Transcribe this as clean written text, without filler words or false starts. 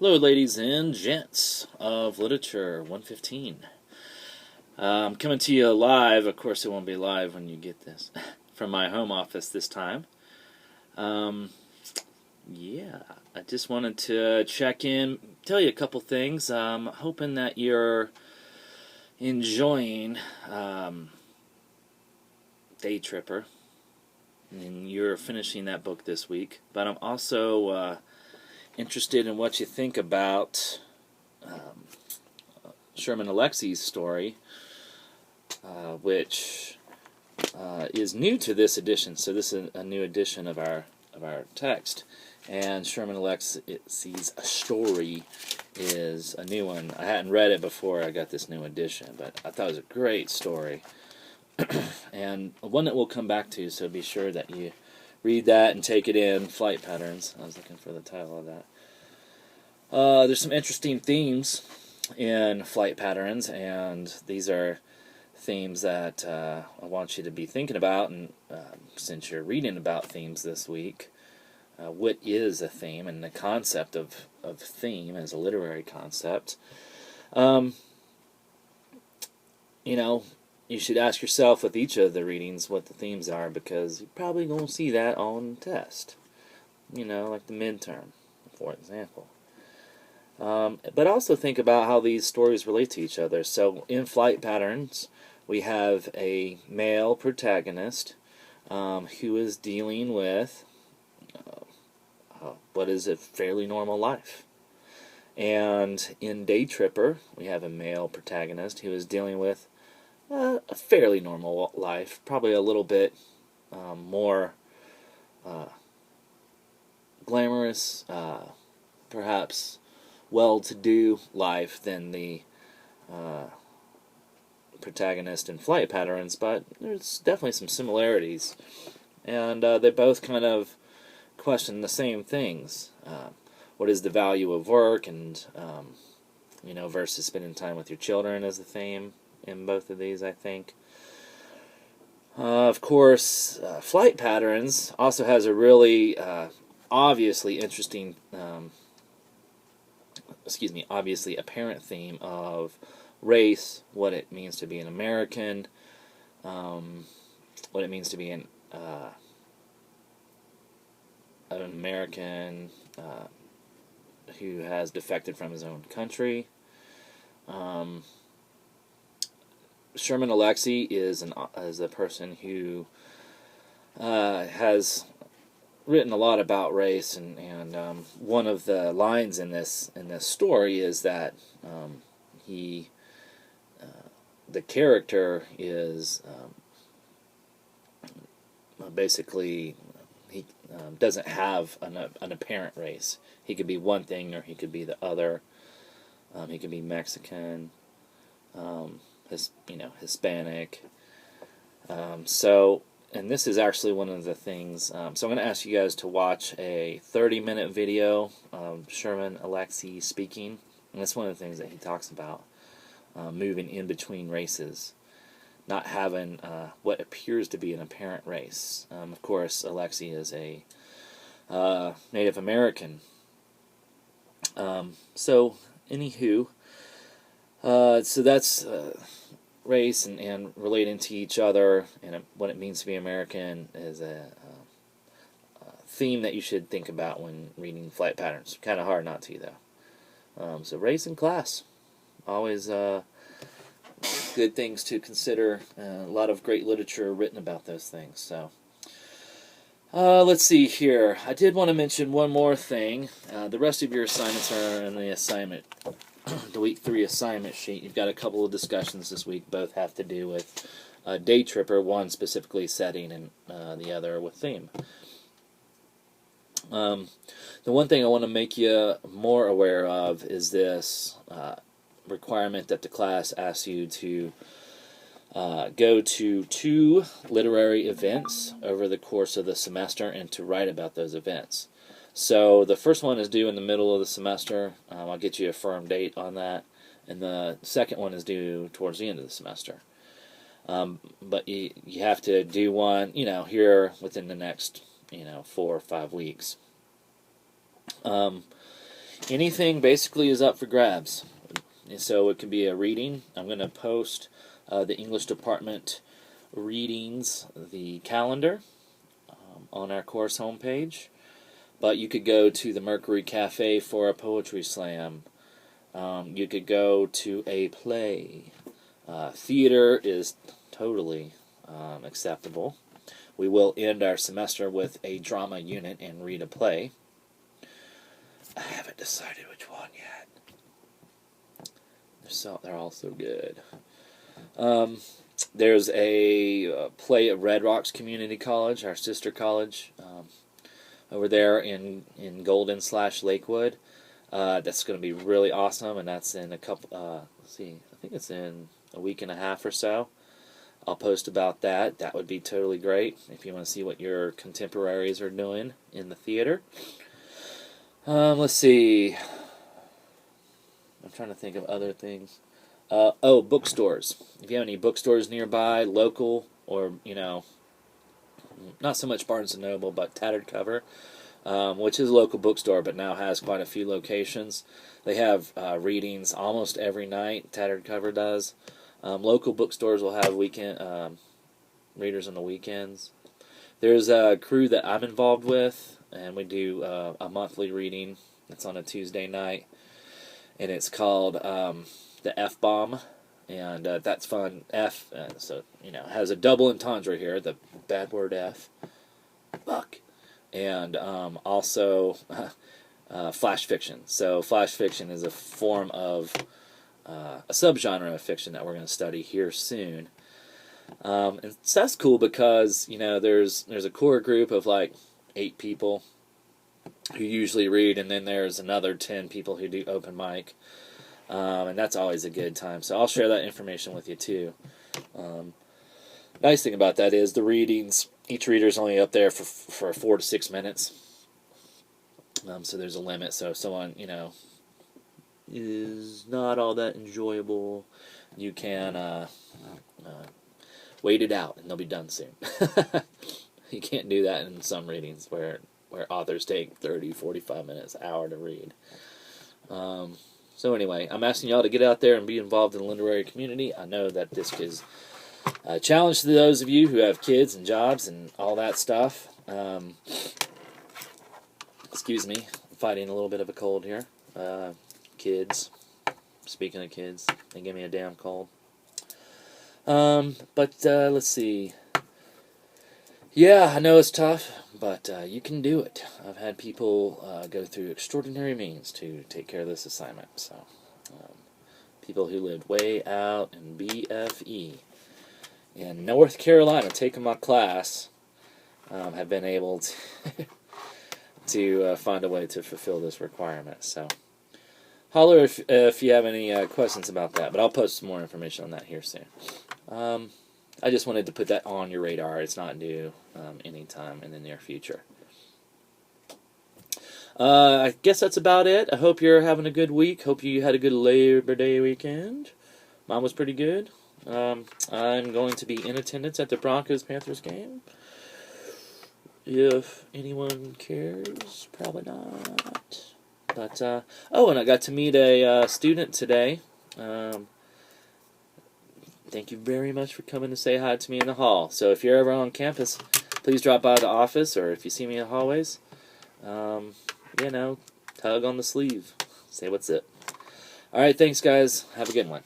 Hello, ladies and gents of Literature 115. I'm coming to you live. Of course, it won't be live when you get this from my home office this time. Yeah, I just wanted to check in, tell you a couple things. Hoping that you're enjoying Day Tripper, and you're finishing that book this week. But I'm also interested in what you think about Sherman Alexi's story, which is new to this edition. So this is a new edition of our text, and Sherman Alexi's story is a new one. I hadn't read it before I got this new edition, but I thought it was a great story, and one that we'll come back to. So be sure that you read that and take it in. Flight Patterns. I was looking for the title of that. There's some interesting themes in Flight Patterns, and these are themes that I want you to be thinking about. And since you're reading about themes this week, what is a theme, and the concept of theme as a literary concept? You should ask yourself with each of the readings what the themes are, because you're probably going to see that on test. Like the midterm, for example. But also think about how these stories relate to each other. So in Flight Patterns, we have a male protagonist who is dealing with what is a fairly normal life. And in Day Tripper, we have a male protagonist who is dealing with a fairly normal life, probably a little bit more glamorous, perhaps well-to-do life than the protagonist in Flight Patterns, but there's definitely some similarities. And they both kind of question the same things. What is the value of work, and versus spending time with your children is the theme in both of these, I think. Of course, Flight Patterns also has a really obviously interesting, obviously apparent theme of race, what it means to be an American, what it means to be an American who has defected from his own country. Sherman Alexie is a person who has written a lot about race, and one of the lines in this story is that the character is basically he doesn't have an apparent race. He could be one thing or he could be the other. He could be Mexican, Hispanic. And this is actually one of the things. So I'm going to ask you guys to watch a 30-minute video of Sherman Alexie speaking. And that's one of the things that he talks about, moving in between races, not having what appears to be an apparent race. Of course, Alexie is a Native American. Anywho, so that's race and relating to each other, and what it means to be American is a theme that you should think about when reading Flight Patterns. Kind of hard not to, though. So race and class, always good things to consider. A lot of great literature written about those things. So let's see here. I did want to mention one more thing. The rest of your assignments are in the assignment, the week 3 assignment sheet. You've got a couple of discussions this week. Both have to do with Day Tripper, one specifically setting and the other with theme. The one thing I want to make you more aware of is this requirement that the class asks you to go to 2 literary events over the course of the semester and to write about those events. So the first one is due in the middle of the semester. I'll get you a firm date on that. And the second one is due towards the end of the semester. But you have to do one, here within the next, 4 or 5 weeks. anything basically is up for grabs. So it can be a reading. I'm going to post the English department readings, the calendar, on our course homepage. But you could go to the Mercury Cafe for a poetry slam. You could go to a play. Theater is totally acceptable. We will end our semester with a drama unit and read a play. I haven't decided which one yet. They're all so good. There's a play at Red Rocks Community College, our sister college, over there in Golden/Lakewood. That's going to be really awesome, and that's in a couple. Let's see, I think it's in a week and a half or so. I'll post about that. That would be totally great if you want to see what your contemporaries are doing in the theater. Let's see. I'm trying to think of other things. Bookstores. If you have any bookstores nearby, local, or, not so much Barnes & Noble, but Tattered Cover, which is a local bookstore, but now has quite a few locations. They have readings almost every night, Tattered Cover does. Local bookstores will have weekend readers on the weekends. There's a crew that I'm involved with, and we do a monthly reading. It's on a Tuesday night, and it's called the F-Bomb, and that's fun. So it has a double entendre here, the bad word F, fuck, and also flash fiction. So flash fiction is a form of a subgenre of fiction that we're going to study here soon. And so that's cool because there's a core group of like 8 people who usually read, and then there's another 10 people who do open mic. And that's always a good time. So I'll share that information with you too. Nice thing about that is the readings, each reader's only up there for 4 to 6 minutes. So there's a limit. So if someone, is not all that enjoyable, you can wait it out and they'll be done soon. You can't do that in some readings where authors take 30, 45 minutes, hour to read. So anyway, I'm asking y'all to get out there and be involved in the literary community. I know that this is a challenge to those of you who have kids and jobs and all that stuff. Excuse me, I'm fighting a little bit of a cold here. Kids, speaking of kids, they give me a damn cold. But let's see. Yeah, I know it's tough, but you can do it. I've had people go through extraordinary means to take care of this assignment. So, people who lived way out in BFE in North Carolina taking my class have been able to, to find a way to fulfill this requirement. So, holler if you have any questions about that, but I'll post some more information on that here soon. I just wanted to put that on your radar. It's not due anytime in the near future. I guess that's about it. I hope you're having a good week. Hope you had a good Labor Day weekend. Mine was pretty good. I'm going to be in attendance at the Broncos-Panthers game. If anyone cares, probably not. But, and I got to meet a student today. Thank you very much for coming to say hi to me in the hall. So if you're ever on campus, please drop by the office, or if you see me in the hallways, tug on the sleeve. Say what's up. Alright, thanks guys. Have a good one.